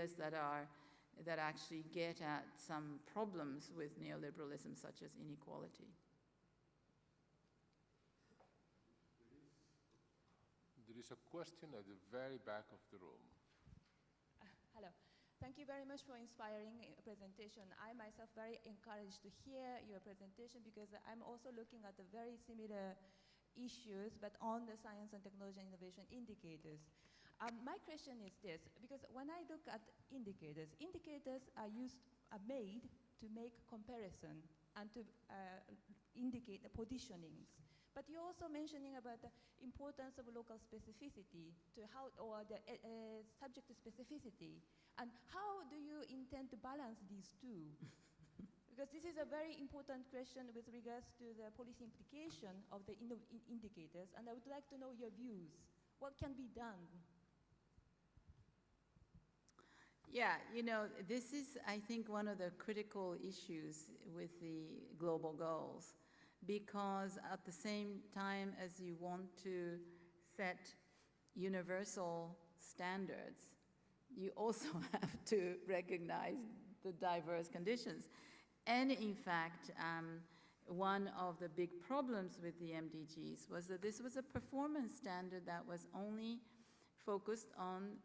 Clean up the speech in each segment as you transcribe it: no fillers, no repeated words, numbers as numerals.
ideas that actually get at some problems with neoliberalism, such as inequality. There is a question at the very back of the room. Hello. Thank you very much for inspiring presentation. I myself very encouraged to hear your presentation because I'm also looking at the very similar issues, but on the science and technology and innovation indicators. My question is this, because when I look at indicators, indicators are made to make comparison and to indicate the positionings. But you're also mentioning about the importance of local specificity to how, or the subject specificity. And how do you intend to balance these two? Because this is a very important question with regards to the policy implication of the indicators, and I would like to know your views. What can be done? Yeah, you know, this is, I think, one of the critical issues with the global goals, because at the same time as you want to set universal standards, you also have to recognize the diverse conditions. And in fact, one of the big problems with the MDGs was that this was a performance standard that was only focused on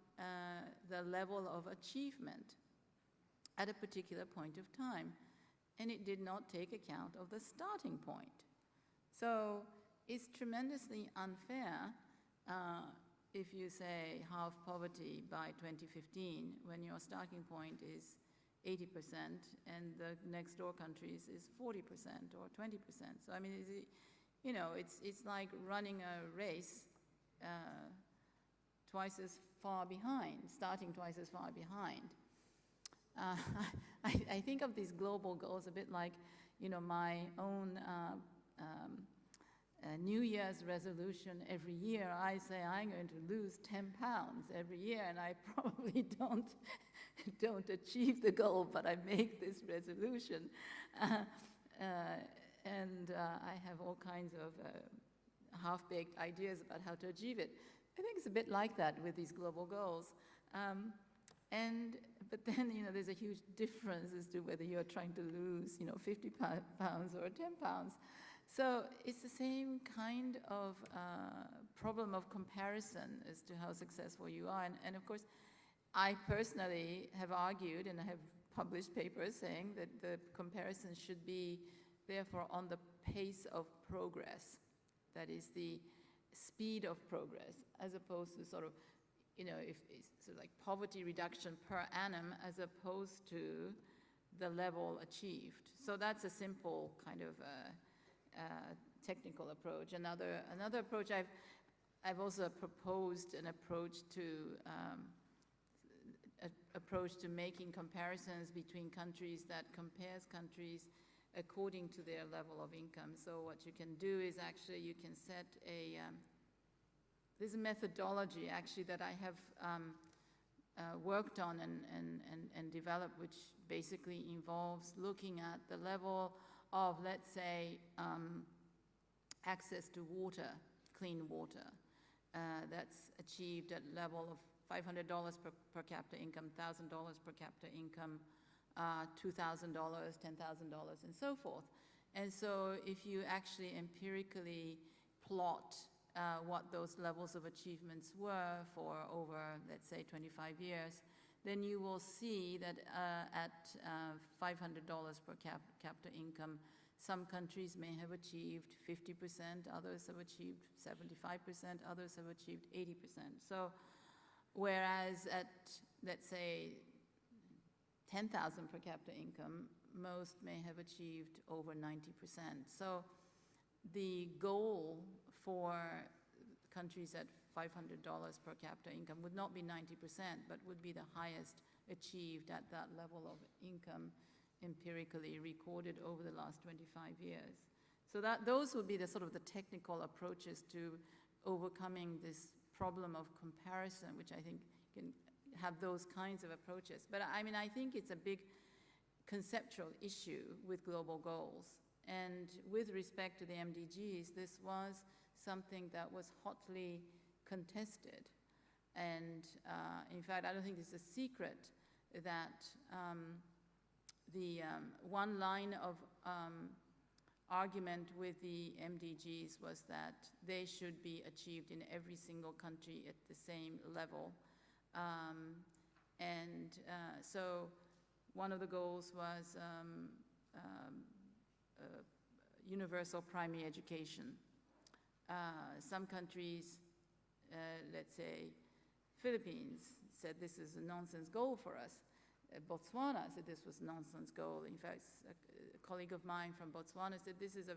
the level of achievement at a particular point of time. And it did not take account of the starting point. So it's tremendously unfair if you say halve poverty by 2015 when your starting point is 80% and the next door countries is 40% or 20%. So I mean, you know, it's like running a race twice as far behind, starting twice as far behind. I think of these global goals a bit like, you know, my own New Year's resolution every year. I say I'm going to lose 10 pounds every year, and I probably don't achieve the goal, but I make this resolution. And I have all kinds of half-baked ideas about how to achieve it. I think it's a bit like that with these global goals. But then, you know, there's a huge difference as to whether you're trying to lose, you know, 50 pounds or 10 pounds. So it's the same kind of problem of comparison as to how successful you are. And of course, I personally have argued, and I have published papers saying that the comparison should be, therefore, on the pace of progress. That is the speed of progress, as opposed to sort of, you know, if it's sort of like poverty reduction per annum as opposed to the level achieved. So that's a simple kind of technical approach. Another approach, I've also proposed an approach to making comparisons between countries that compares countries according to their level of income. So what you can do is actually you can set a there's a methodology actually that I have worked on and developed, which basically involves looking at the level of, let's say, access to water, clean water, that's achieved at level of $500 per capita income, $1,000 per capita income, $2,000, $10,000, and so forth. And so if you actually empirically plot what those levels of achievements were for over, let's say, 25 years, then you will see that at $500 per capita income, some countries may have achieved 50%, others have achieved 75%, others have achieved 80%. So whereas at, let's say, 10,000 per capita income, most may have achieved over 90%. So the goal for countries at $500 per capita income would not be 90%, but would be the highest achieved at that level of income empirically recorded over the last 25 years. So those would be the sort of the technical approaches to overcoming this problem of comparison, which I think can have those kinds of approaches. But I mean, I think it's a big conceptual issue with global goals. And with respect to the MDGs, this was something that was hotly contested. And in fact, I don't think it's a secret that the one line of argument with the MDGs was that they should be achieved in every single country at the same level. So one of the goals was universal primary education. Some countries, let's say Philippines, said this is a nonsense goal for us. Botswana said this was a nonsense goal. In fact, a colleague of mine from Botswana said this is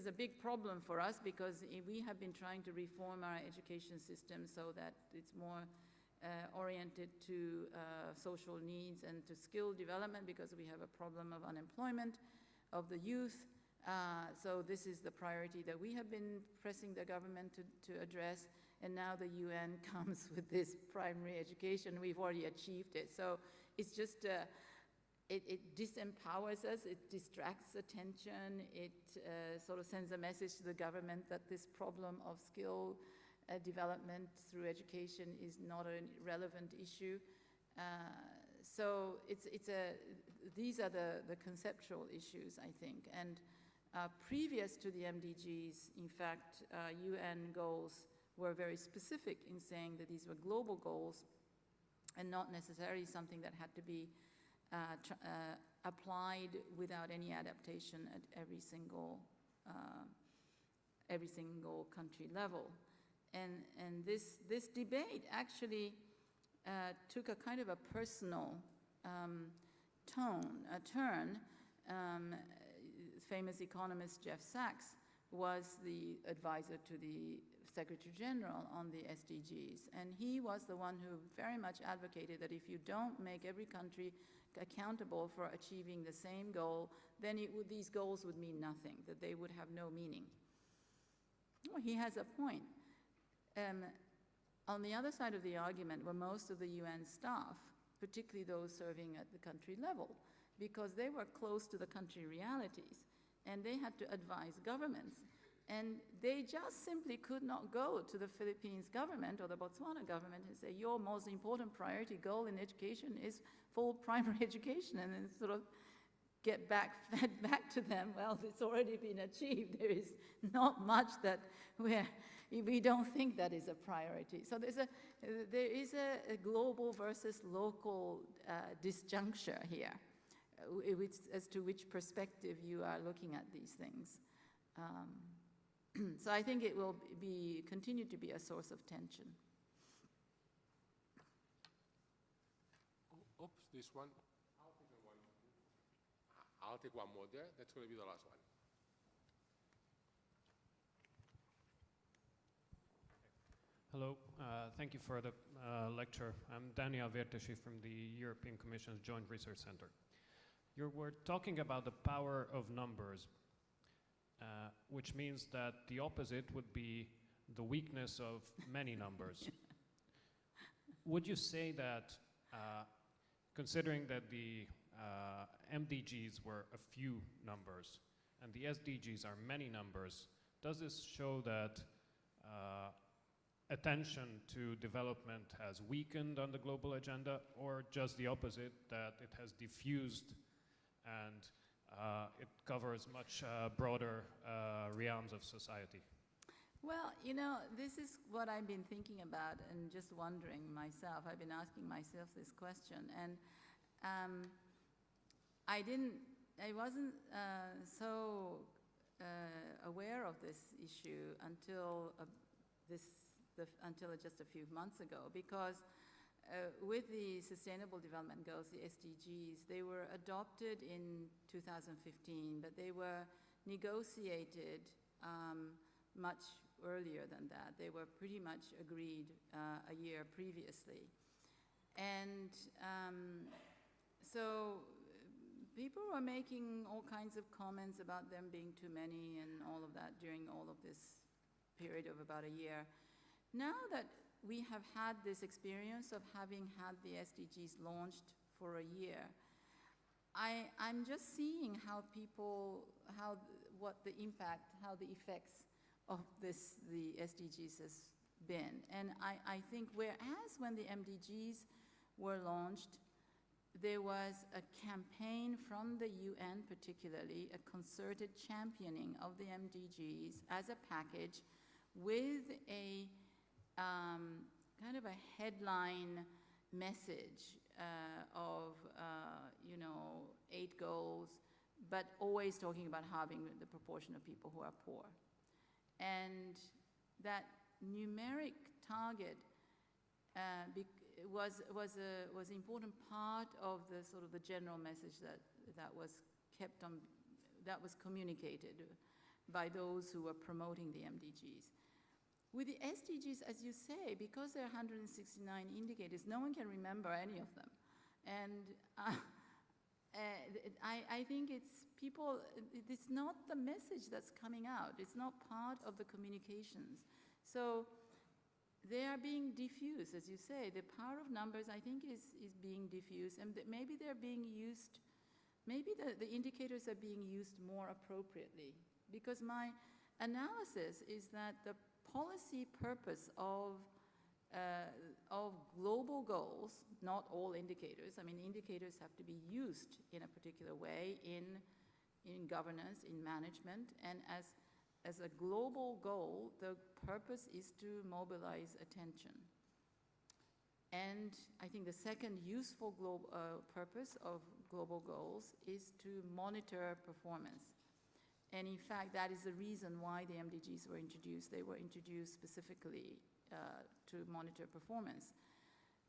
a big problem for us because we have been trying to reform our education system so that it's more oriented to social needs and to skill development because we have a problem of unemployment of the youth. So this is the priority that we have been pressing the government to address, and now the UN comes with this primary education. We've already achieved it. So it's just, it disempowers us, it distracts attention, it sort of sends a message to the government that this problem of skill development through education is not a relevant issue. So these are the conceptual issues, I think. And previous to the MDGs, in fact, UN goals were very specific in saying that these were global goals and not necessarily something that had to be applied without any adaptation at every single country level. And this debate actually took a kind of a personal turn. Famous economist Jeff Sachs was the advisor to the Secretary General on the SDGs, and he was the one who very much advocated that if you don't make every country accountable for achieving the same goal, then these goals would mean nothing, that they would have no meaning. Well, he has a point. On the other side of the argument were most of the UN staff, particularly those serving at the country level, because they were close to the country realities, and they had to advise governments. And they just simply could not go to the Philippines government or the Botswana government and say, your most important priority goal in education is full primary education, and then sort of get fed back to them, well, it's already been achieved. There is not much that we don't think that is a priority. So there is a global versus local disjuncture here, as to which perspective you are looking at these things. So I think it will continue to be a source of tension. Oops, this one. I'll take one more there. That's going to be the last one. Hello, thank you for the lecture. I'm Daniel Vertesi from the European Commission's Joint Research Center. You were talking about the power of numbers, which means that the opposite would be the weakness of many numbers. Would you say that, considering that the MDGs were a few numbers and the SDGs are many numbers, does this show that attention to development has weakened on the global agenda, or just the opposite, that it has diffused and it covers much broader realms of society? Well, you know, this is what I've been thinking about and just wondering myself. I've been asking myself this question, and I wasn't so aware of this issue until just a few months ago, because with the Sustainable Development Goals, the SDGs, they were adopted in 2015, but they were negotiated much earlier than that. They were pretty much agreed a year previously. And so people were making all kinds of comments about them being too many and all of that during all of this period of about a year. Now that we have had this experience of having had the SDGs launched for a year, I'm just seeing how the effects of the SDGs been. And I think whereas when the MDGs were launched, there was a campaign from the UN particularly, a concerted championing of the MDGs as a package with a kind of a headline message of, 8 goals, but always talking about halving the proportion of people who are poor. And that numeric target was an important part of the sort of the general message that was kept on, that was communicated by those who were promoting the MDGs. With the SDGs, as you say, because there are 169 indicators, no one can remember any of them. And I think it's not the message that's coming out. It's not part of the communications. So they are being diffused, as you say. The power of numbers, I think, is being diffused. And maybe they're being used, maybe the indicators are being used more appropriately. Because my analysis is that the policy purpose of global goals, not all indicators. I mean, indicators have to be used in a particular way in governance, in management, and as a global goal, the purpose is to mobilize attention. And I think the second useful purpose of global goals is to monitor performance. And in fact, that is the reason why the MDGs were introduced. They were introduced specifically to monitor performance.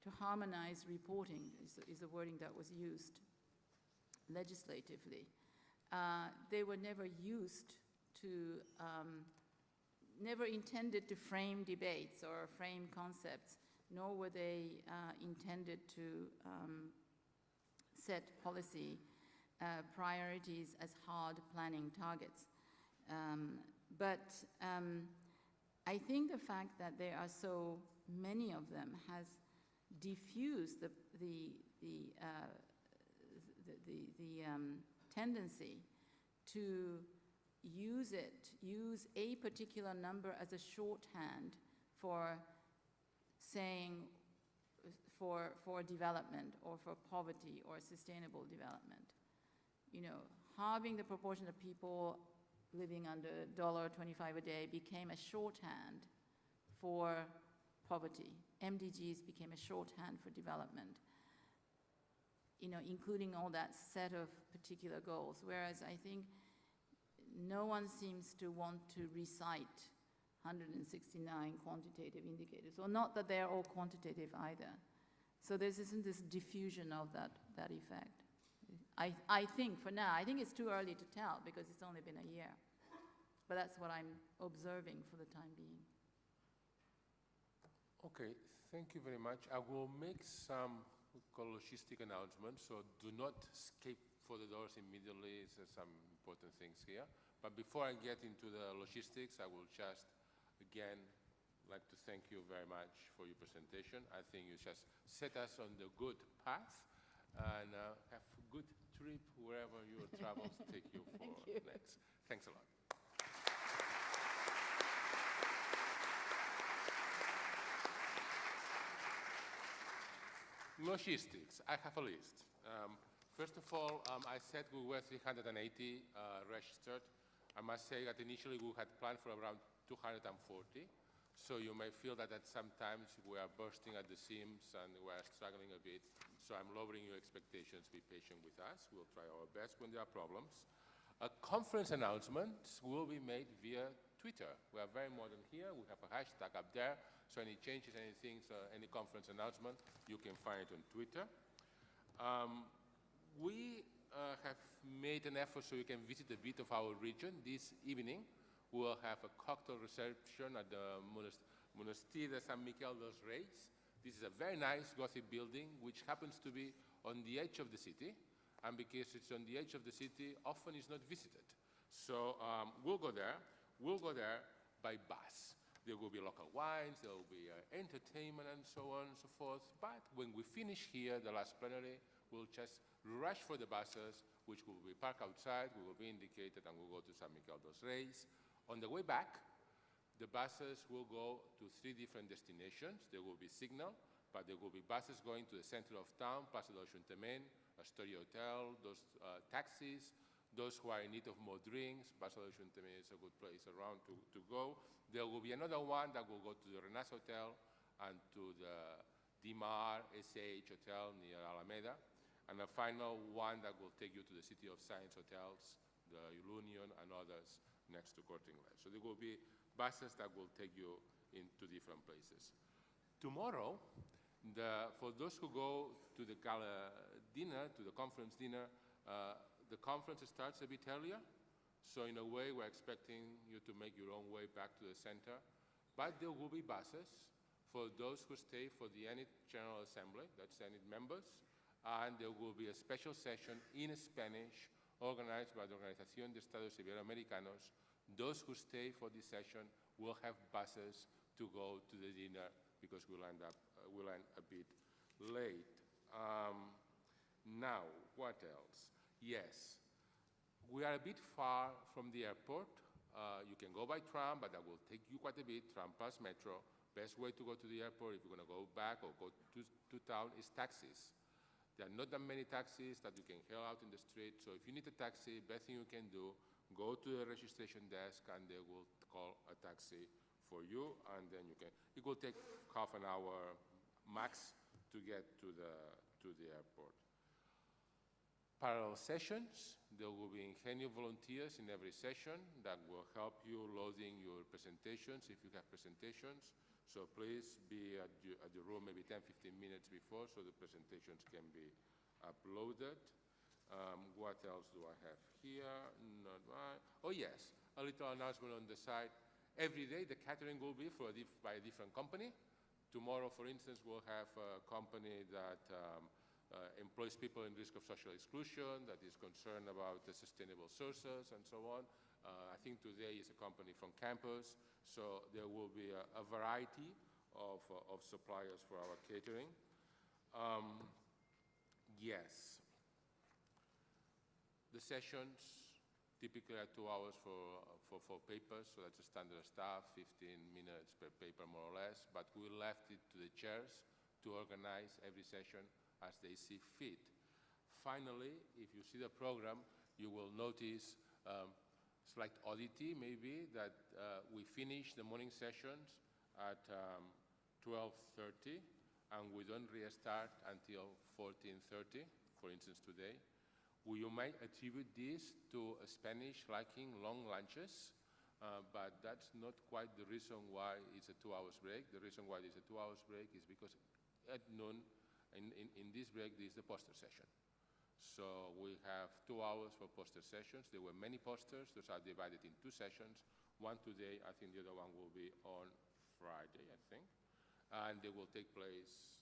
To harmonize reporting is the wording that was used legislatively. They were never used to, never intended to frame debates or frame concepts, nor were they intended to set policy priorities as hard planning targets. But I think the fact that there are so many of them has diffused the tendency to use a particular number as a shorthand for saying for development or for poverty or sustainable development. Halving the proportion of people living under $1.25 a day became a shorthand for poverty. MDGs became a shorthand for development, including all that set of particular goals, whereas I think no one seems to want to recite 169 quantitative indicators, or not that they're all quantitative either. So there isn't this diffusion of that effect. I think for now, I think it's too early to tell because it's only been a year. But that's what I'm observing for the time being. Okay, thank you very much. I will make some logistic announcements, so do not escape for the doors immediately. There's some important things here. But before I get into the logistics, I will just, again, like to thank you very much for your presentation. I think you just set us on the good path, and have a good trip wherever your travels take you for next. Thanks a lot. Logistics, I have a list. First of all, I said we were 380 registered. I must say that initially we had planned for around 240. So you may feel that at some times we are bursting at the seams and we are struggling a bit. So I'm lowering your expectations. Be patient with us. We'll try our best when there are problems. Conference announcements will be made via Twitter. We are very modern here. We have a hashtag up there. So any changes, anything, any conference announcement, you can find it on Twitter. We have made an effort so you can visit a bit of our region. This evening, we will have a cocktail reception at the Monestir de San Miquel dels Reis. This is a very nice Gothic building, which happens to be on the edge of the city. And because it's on the edge of the city, often it's not visited. So we'll go there. We'll go there by bus. There will be local wines, there will be entertainment and so on and so forth. But when we finish here, the last plenary, we'll just rush for the buses, which will be parked outside, we will be indicated, and we'll go to San Miquel dos Reis. On the way back, The buses will go to 3 different destinations. There will be signal, but there will be buses going to the center of town, Plaça de l'Ajuntament, Astoria Hotel, those taxis, those who are in need of more drinks. Plaça de l'Ajuntament is a good place around to go. There will be another one that will go to the Renas Hotel and to the Dimar SH Hotel near Alameda, and a final one that will take you to the City of Science hotels, the Union and others next to Corte Inglés. So there will be buses that will take you into different places. Tomorrow, for those who go to the gala dinner, to the conference dinner, the conference starts a bit earlier. So in a way, we're expecting you to make your own way back to the center. But there will be buses for those who stay for the ENIT General Assembly, that's ENIT members, and there will be a special session in Spanish organized by the Organización de Estados Iberoamericanos. Those who stay for this session will have buses to go to the dinner because we'll end a bit late. Now, what else? Yes, we are a bit far from the airport. You can go by tram, but that will take you quite a bit, tram plus metro. Best way to go to the airport if you're going to go back or go to town is taxis. There are not that many taxis that you can hail out in the street, so if you need a taxi, best thing you can do, go to the registration desk and they will call a taxi for you, and then you can, it will take half an hour max to get to the airport. Parallel sessions, there will be Ingenio volunteers in every session that will help you loading your presentations if you have presentations. So please be at the room maybe 10-15 minutes before so the presentations can be uploaded. What else do I have here? Oh yes, a little announcement on the side. Every day the catering will be by a different company. Tomorrow, for instance, we'll have a company that employs people in risk of social exclusion, that is concerned about the sustainable sources and so on. I think today is a company from campus, so there will be a variety of suppliers for our catering. Yes. The sessions typically are 2 hours for papers, so that's a standard stuff, 15 minutes per paper more or less, but we left it to the chairs to organize every session as they see fit. Finally, if you see the program, you will notice slight oddity maybe that we finish the morning sessions at 12:30 and we don't restart until 14:30, for instance today. You might attribute this to Spanish liking long lunches, but that's not quite the reason why it's a 2 hours break. The reason why it's a 2 hours break is because at noon, in this break, there is the poster session. So we have 2 hours for poster sessions. There were many posters. Those are divided in 2 sessions. One today, I think the other one will be on Friday, I think. And they will take place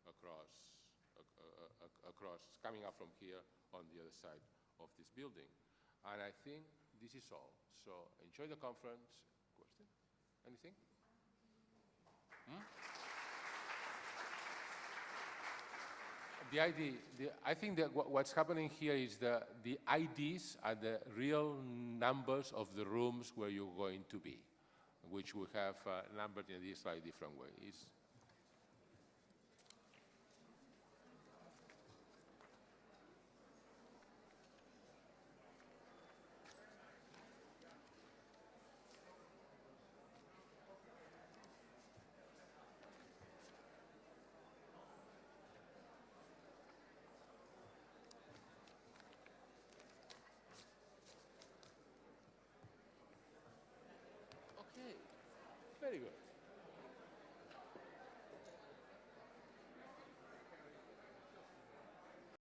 across, coming up from here on the other side of this building. And I think this is all. So enjoy the conference. Question? Anything? I think that what's happening here is the IDs are the real numbers of the rooms where you're going to be, which we have numbered in a slightly different way. Okay, very good.